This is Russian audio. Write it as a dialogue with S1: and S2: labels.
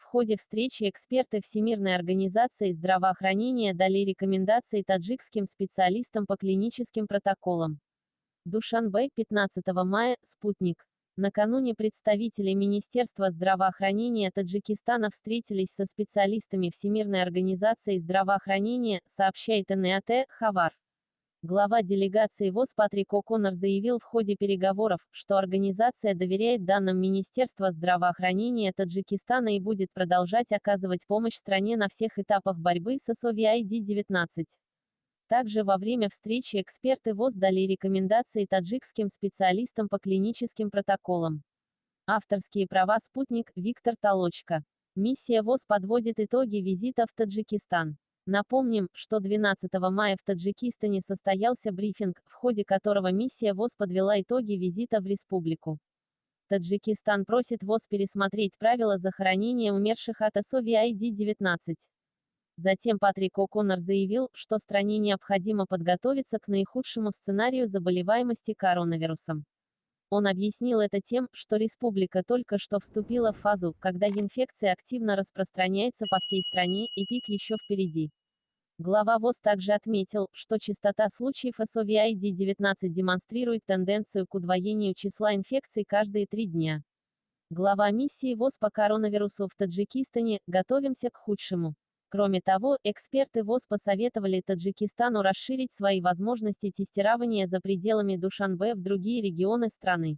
S1: ходе встречи эксперты Всемирной организации здравоохранения дали рекомендации таджикским специалистам по клиническим протоколам. Душанбе, 15 мая, Спутник. Накануне представители Министерства здравоохранения Таджикистана встретились со специалистами Всемирной организации здравоохранения, сообщает НАТ Хавар. Глава делегации ВОЗ Патрик О'Коннор заявил в ходе переговоров, что организация доверяет данным Министерства здравоохранения Таджикистана и будет продолжать оказывать помощь стране на всех этапах борьбы с COVID-19. Также во время встречи эксперты ВОЗ дали рекомендации таджикским специалистам по клиническим протоколам. Авторские права «Спутник», Виктор Толочко. Миссия ВОЗ подводит итоги визита в Таджикистан. Напомним, что 12 мая в Таджикистане состоялся брифинг, в ходе которого миссия ВОЗ подвела итоги визита в республику. Таджикистан просит ВОЗ пересмотреть правила захоронения умерших от COVID-19. Затем Патрик О'Коннор заявил, что стране необходимо подготовиться к наихудшему сценарию заболеваемости коронавирусом. Он объяснил это тем, что республика только что вступила в фазу, когда инфекция активно распространяется по всей стране, и пик еще впереди. Глава ВОЗ также отметил, что частота случаев COVID-19 демонстрирует тенденцию к удвоению числа инфекций каждые 3 дня. Глава миссии ВОЗ по коронавирусу в Таджикистане: готовимся к худшему. Кроме того, эксперты ВОЗ посоветовали Таджикистану расширить свои возможности тестирования за пределами Душанбе в другие регионы страны.